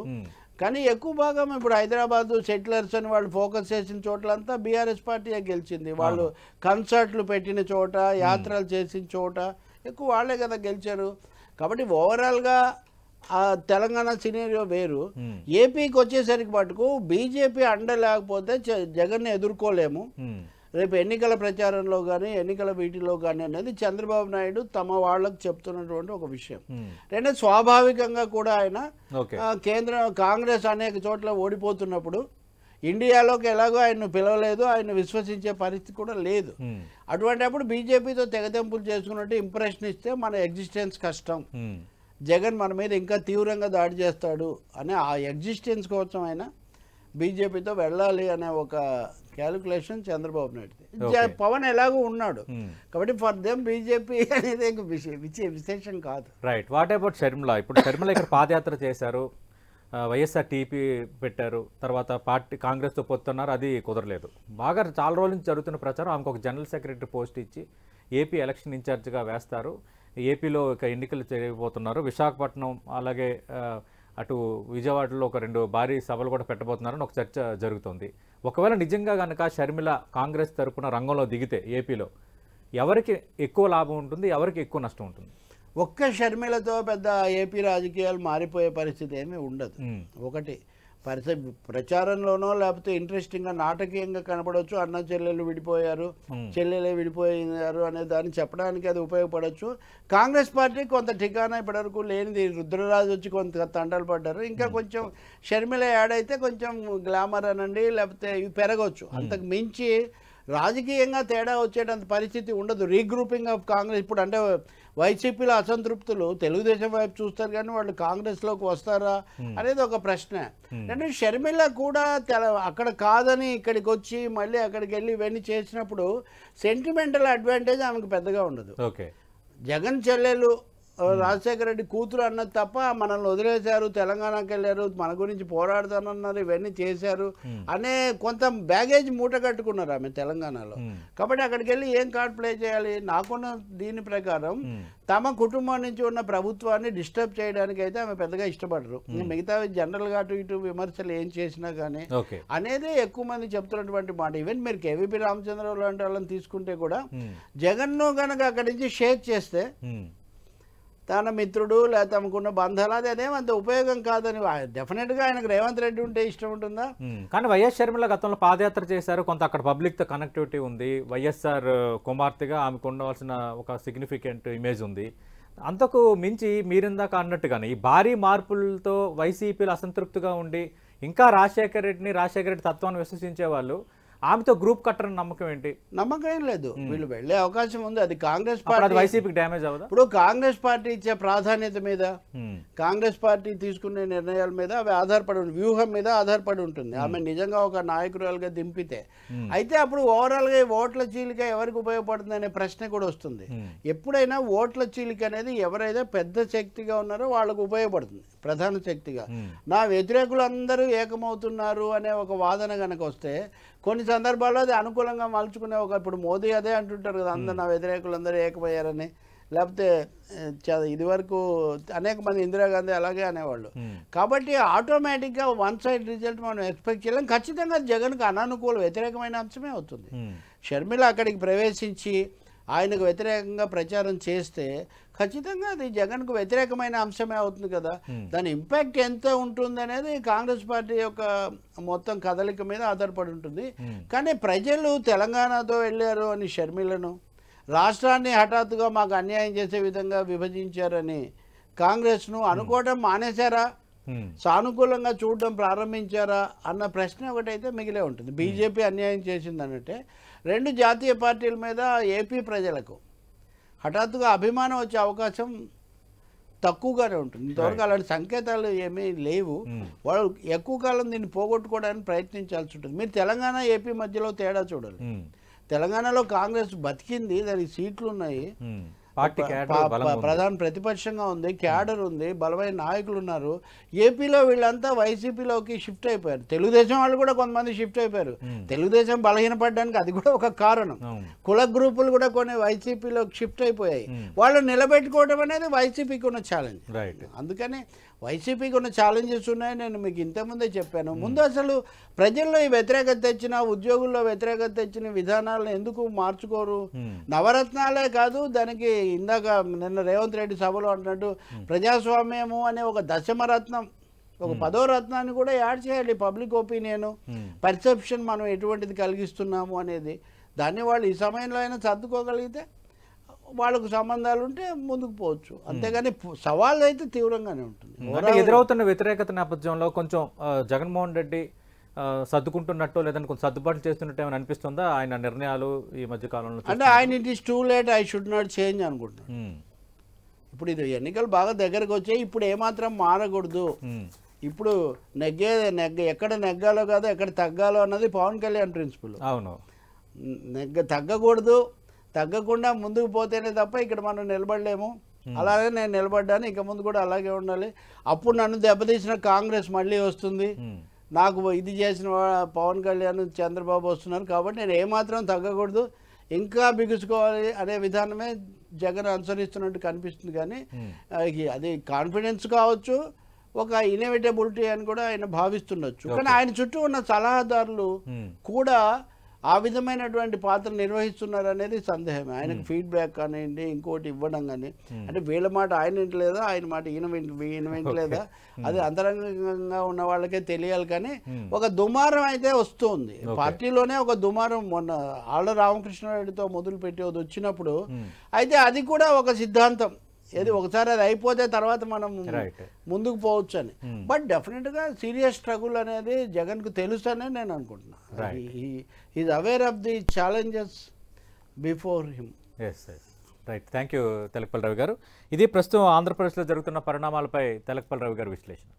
కానీ ఎక్కువ భాగం ఇప్పుడు హైదరాబాద్ సెటిలర్స్ అని వాళ్ళు ఫోకస్ చేసిన చోట్లంతా బీఆర్ఎస్ పార్టీ గెలిచింది. వాళ్ళు కన్సర్ట్లు పెట్టిన చోట, యాత్రలు చేసిన చోట ఎక్కువ వాళ్ళే కదా గెలిచారు. కాబట్టి ఓవరాల్గా ఆ తెలంగాణ సినేరియో వేరు. ఏపీకి వచ్చేసరికి మటుకు బీజేపీ అండ లేకపోతే జగన్ని ఎదుర్కోలేము. రేపు ఎన్నికల ప్రచారంలో కానీ ఎన్నికల వీటిలో కానీ అనేది చంద్రబాబు నాయుడు తమ వాళ్ళకు చెప్తున్నటువంటి ఒక విషయం. రెండో స్వాభావికంగా కూడా ఆయన కాంగ్రెస్ అనేక చోట్ల ఓడిపోతున్నప్పుడు ఇండియాలోకి ఎలాగో ఆయన పిలవలేదు, ఆయన విశ్వసించే పరిస్థితి కూడా లేదు. అటువంటి అప్పుడు బీజేపీతో తెగతెంపులు చేసుకున్నట్టు ఇంప్రెషన్ ఇస్తే మన ఎగ్జిస్టెన్స్ కష్టం, జగన్ మన మీద ఇంకా తీవ్రంగా దాడి చేస్తాడు అనే ఆ ఎగ్జిస్టెన్స్ కోసం ఆయన బీజేపీతో వెళ్ళాలి అనే ఒక క్యాలిక్యులేషన్ చంద్రబాబు నాయుడు. పవన్ ఎలాగో ఉన్నాడు కాబట్టి ఫర్ దెమ్ బీజేపీ అనేది విశేషం కాదు. రైట్. What about Sharmila? ఇప్పుడు షర్మిల ఇక్కడ పాదయాత్ర చేశారు, వైఎస్ఆర్ టీపీ పెట్టారు, తర్వాత పార్టీ కాంగ్రెస్తో పొత్తున్నారు, అది కుదరలేదు. బాగా చాలా రోజుల నుంచి జరుగుతున్న ప్రచారం ఆమెకు ఒక జనరల్ సెక్రటరీ పోస్ట్ ఇచ్చి ఏపీ ఎలక్షన్ ఇన్ఛార్జ్గా వేస్తారు, ఏపీలో ఒక ఎన్నికలు చేయబోతున్నారు, విశాఖపట్నం అలాగే అటు విజయవాడలో ఒక 2 భారీ సభలు కూడా పెట్టబోతున్నారని ఒక చర్చ జరుగుతుంది. ఒకవేళ నిజంగా కనుక షర్మిల కాంగ్రెస్ తరపున రంగంలో దిగితే ఏపీలో ఎవరికి ఎక్కువ లాభం ఉంటుంది, ఎవరికి ఎక్కువ నష్టం ఉంటుంది? ఒక్క షర్మిలతో పెద్ద ఏపీ రాజకీయాలు మారిపోయే పరిస్థితి ఏమీ ఉండదు. ఒకటి ప్రచారంలోనో లేకపోతే ఇంట్రెస్టింగ్గా నాటకీయంగా కనపడవచ్చు, అన్న చెల్లెలు విడిపోయారు, చెల్లెలే విడిపోయారు అనే దాన్ని చెప్పడానికి అది ఉపయోగపడవచ్చు. కాంగ్రెస్ పార్టీ కొంత ఠికానా ఇప్పటివరకు లేనిది, రుద్రరాజు వచ్చి కొంత తంటాలు పడ్డారు, ఇంకా కొంచెం షర్మిల యాడ్ అయితే కొంచెం గ్లామర్ అనండి లేకపోతే ఇవి పెరగవచ్చు. అంతకు మించి రాజకీయంగా తేడా వచ్చేటంత పరిస్థితి ఉండదు. రీగ్రూపింగ్ ఆఫ్ కాంగ్రెస్ ఇప్పుడు అంటే వైసీపీలో అసంతృప్తులు తెలుగుదేశం వైపు చూస్తారు కానీ వాళ్ళు కాంగ్రెస్లోకి వస్తారా అనేది ఒక ప్రశ్న. అంటే షర్మిల కూడా అక్కడ కాదని ఇక్కడికి వచ్చి మళ్ళీ అక్కడికి వెళ్ళి ఇవన్నీ చేసినప్పుడు సెంటిమెంటల్ అడ్వాంటేజ్ ఆమెకు పెద్దగా ఉండదు. జగన్ చెల్లెలు రాజశేఖర రెడ్డి కూతురు అన్నది తప్ప మనల్ని వదిలేశారు, తెలంగాణకి వెళ్ళారు, మన గురించి పోరాడుతానన్నారు, ఇవన్నీ చేశారు అనే కొంత బ్యాగేజ్ మూట కట్టుకున్నారు ఆమె తెలంగాణలో. కాబట్టి అక్కడికి వెళ్ళి ఏం కార్డ్ ప్లే చేయాలి? నాకున్న దీని ప్రకారం తమ కుటుంబం నుంచి ఉన్న ప్రభుత్వాన్ని డిస్టర్బ్ చేయడానికి అయితే ఆమె పెద్దగా ఇష్టపడరు. మిగతా జనరల్గా అటు ఇటు విమర్శలు ఏం చేసినా కానీ అనేది ఎక్కువ మంది చెప్తున్నటువంటి మాట. ఈవెన్ మీరు కేవీపీ రామచంద్రరావు లాంటి వాళ్ళని తీసుకుంటే కూడా జగన్ను కనుక అక్కడి నుంచి షేక్ చేస్తే తన మిత్రుడు లేదా తమకున్న బంధాలు అదేమంత ఉపయోగం కాదని డెఫినెట్గా ఆయనకు రేవంత్ రెడ్డి ఉంటే ఇష్టం ఉంటుందా? కానీ వైఎస్ షర్మిల గతంలో పాదయాత్ర చేశారు, కొంత అక్కడ పబ్లిక్తో కనెక్టివిటీ ఉంది, వైఎస్ఆర్ కుమార్తెగా ఆమెకు ఉండవలసిన ఒక సిగ్నిఫికెంట్ ఇమేజ్ ఉంది. అంతకు మించి మీరిందాక అన్నట్టుగానే ఈ భారీ మార్పులతో వైసీపీలు అసంతృప్తిగా ఉండి ఇంకా రాజశేఖర రెడ్డి తత్వాన్ని విశ్వసించే వాళ్ళు ఆమెతో గ్రూప్ కట్టరని నమ్మకం ఏంటి? నమ్మకం ఏం లేదు. వీళ్ళు వెళ్ళే అవకాశం ఉంది. అది కాంగ్రెస్ పార్టీ వైసీపీకి డ్యామేజ్ అవ్వదు. ఇప్పుడు కాంగ్రెస్ పార్టీ ఇచ్చే ప్రాధాన్యత మీద, కాంగ్రెస్ పార్టీ తీసుకునే నిర్ణయాల మీద అవి ఆధారపడి వ్యూహం మీద ఆధారపడి ఉంటుంది. ఆమె నిజంగా ఒక నాయకురాలుగా దింపితే అయితే అప్పుడు ఓవరాల్ గా ఓట్ల చీలిక ఎవరికి ఉపయోగపడుతుంది అనే ప్రశ్న కూడా వస్తుంది. ఎప్పుడైనా ఓట్ల చీలిక అనేది ఎవరైతే పెద్ద శక్తిగా ఉన్నారో వాళ్ళకు ఉపయోగపడుతుంది, ప్రధాన శక్తిగా. నా వ్యతిరేకులందరూ ఏకమవుతున్నారు అనే ఒక వాదన కనుక వస్తే కొన్ని సందర్భాల్లో అది అనుకూలంగా మలుచుకునే ఒక, ఇప్పుడు మోదీ అదే అంటుంటారు కదా, అందరు నా వ్యతిరేకులందరూ ఏకమయ్యారని. లేకపోతే ఇది వరకు అనేక మంది ఇందిరాగాంధీ అలాగే అనేవాళ్ళు. కాబట్టి ఆటోమేటిక్గా వన్ సైడ్ రిజల్ట్ మనం ఎక్స్పెక్ట్ చేయలేం. ఖచ్చితంగా జగన్కి అననుకూల వ్యతిరేకమైన అంశమే అవుతుంది. షర్మిల అక్కడికి ప్రవేశించి ఆయనకు వ్యతిరేకంగా ప్రచారం చేస్తే ఖచ్చితంగా అది జగన్కు వ్యతిరేకమైన అంశమే అవుతుంది కదా. దాని ఇంపాక్ట్ ఎంత ఉంటుంది అనేది కాంగ్రెస్ పార్టీ యొక్క మొత్తం కదలిక మీద ఆధారపడి ఉంటుంది. కానీ ప్రజలు తెలంగాణతో వెళ్ళారు అని షర్మిలను, రాష్ట్రాన్ని హఠాత్తుగా మాకు అన్యాయం చేసే విధంగా విభజించారని కాంగ్రెస్ను అనుకోవడం మానేశారా, సానుకూలంగా చూడడం ప్రారంభించారా అన్న ప్రశ్న ఒకటైతే మిగిలే ఉంటుంది. బీజేపీ అన్యాయం చేసిందనంటే 2 జాతీయ పార్టీల మీద ఏపీ ప్రజలకు హఠాత్తుగా అభిమానం వచ్చే అవకాశం తక్కువగానే ఉంటుంది. ఇంతవరకు అలాంటి సంకేతాలు ఏమీ లేవు. వాళ్ళు ఎక్కువ కాలం దీన్ని పోగొట్టుకోవడానికి ప్రయత్నించాల్సి ఉంటుంది. మీరు తెలంగాణ ఏపీ మధ్యలో తేడా చూడాలి. తెలంగాణలో కాంగ్రెస్ బతికింది, దానికి సీట్లు ఉన్నాయి, ప్రధాన ప్రతిపక్షంగా ఉంది, క్యాడర్ ఉంది, బలమైన నాయకులు ఉన్నారు. ఏపీలో వీళ్ళంతా వైసీపీలోకి షిఫ్ట్ అయిపోయారు. తెలుగుదేశం వాళ్ళు కూడా కొంతమంది షిఫ్ట్ అయిపోయారు. తెలుగుదేశం బలహీనపడడానికి అది కూడా ఒక కారణం. కుల గ్రూపులు కూడా కొన్ని వైసీపీలోకి షిఫ్ట్ అయిపోయాయి. వాళ్ళు నిలబెట్టుకోవడం అనేది వైసీపీకి ఉన్న ఛాలెంజ్. అందుకని వైసీపీకి ఉన్న ఛాలెంజెస్ ఉన్నాయి. నేను మీకు ఇంతకుముందే చెప్పాను. ముందు అసలు ప్రజల్లో ఈ వ్యతిరేకత తెచ్చిన, ఉద్యోగుల్లో వ్యతిరేకత తెచ్చిన విధానాలను ఎందుకు మార్చుకోరు? నవరత్నాలే కాదు, దానికి ఇందాక నిన్న రేవంత్ రెడ్డి సభలో అంటున్నట్టు ప్రజాస్వామ్యము అనే ఒక దశమరత్నం, ఒక 10వ రత్నాన్ని కూడా యాడ్ చేయాలి. పబ్లిక్ ఒపీనియన్, పర్సెప్షన్, మనం ఎటువంటిది కలిగిస్తున్నాము అనేది. దాన్ని వాళ్ళు ఈ సమయంలో అయినా సర్దుకోగలిగితే వాళ్ళకు సంబంధాలు ఉంటే ముందుకు పోవచ్చు. అంతేగాని సవాళ్ళు అయితే తీవ్రంగానే ఉంటుంది. ఎదురవుతున్న వ్యతిరేకత నేపథ్యంలో కొంచెం జగన్మోహన్ రెడ్డి సర్దుకుంటున్నట్టు లేదంటే కొంచెం సర్దుబాటు చేస్తున్నట్టు ఏమైనా అనిపిస్తుందా ఆయన నిర్ణయాలు ఈ మధ్య కాలంలో? అంటే ఆయన it is too late, I should not change అనుకుంటున్నాను. ఇప్పుడు ఇది ఎన్నికలు బాగా దగ్గరకు వచ్చాయి. ఇప్పుడు ఏమాత్రం మారకూడదు. ఇప్పుడు ఎక్కడ నెగ్గాలో కాదు, ఎక్కడ తగ్గాలో అన్నది పవన్ కళ్యాణ్ ప్రిన్సిపల్. అవును, తగ్గకూడదు, తగ్గకుండా ముందుకు పోతేనే తప్ప ఇక్కడ మనం నిలబడలేము. అలాగే నేను నిలబడ్డాను, ఇక ముందు కూడా అలాగే ఉండాలి. అప్పుడు నన్ను దెబ్బతీసిన కాంగ్రెస్ మళ్ళీ వస్తుంది, నాకు ఇది చేసిన పవన్ కళ్యాణ్, చంద్రబాబు వస్తున్నారు, కాబట్టి నేను ఏమాత్రం తగ్గకూడదు, ఇంకా బిగుసుకోవాలి అనే విధానమే జగన్ అనుసరిస్తున్నట్టు కనిపిస్తుంది. కానీ అది కాన్ఫిడెన్స్ కావచ్చు, ఒక ఇన్నోవేటబిలిటీ అని కూడా ఆయన భావిస్తుండొచ్చు. కానీ ఆయన చుట్టూ ఉన్న సలహాదారులు కూడా ఆ విధమైనటువంటి పాత్ర నిర్వహిస్తున్నారు అనేది సందేహమే. ఆయనకు ఫీడ్బ్యాక్ కానివ్వండి, ఇంకోటి ఇవ్వడం కానీ, అంటే వీళ్ళ మాట ఆయన వింటలేదా, ఆయన మాట ఈయన వింటలేదా, అది అంతరంగంగా ఉన్న వాళ్ళకే తెలియాలి. కానీ ఒక దుమారం అయితే వస్తుంది పార్టీలోనే. ఒక దుమారం మొన్న ఆళ్ళ రామకృష్ణారెడ్డితో మొదలుపెట్టి వచ్చినప్పుడు అయితే అది కూడా ఒక సిద్ధాంతం. ఏది ఒకసారి అది అయిపోతే తర్వాత మనం ముందుకు పోవచ్చు అని. బట్ డెఫినెట్గా సీరియస్ స్ట్రగుల్ అనేది జగన్కు తెలుసు అనే నేను అనుకుంటున్నాను. Is aware of the challenges before him. Right, thank you Telakapalli Ravi గారు. ఇది ప్రస్తుతం ఆంధ్రప్రదేశ్లో జరుగుతున్న పరిణామాలపై తెలకపల్లి రవి గారి విశ్లేషణ.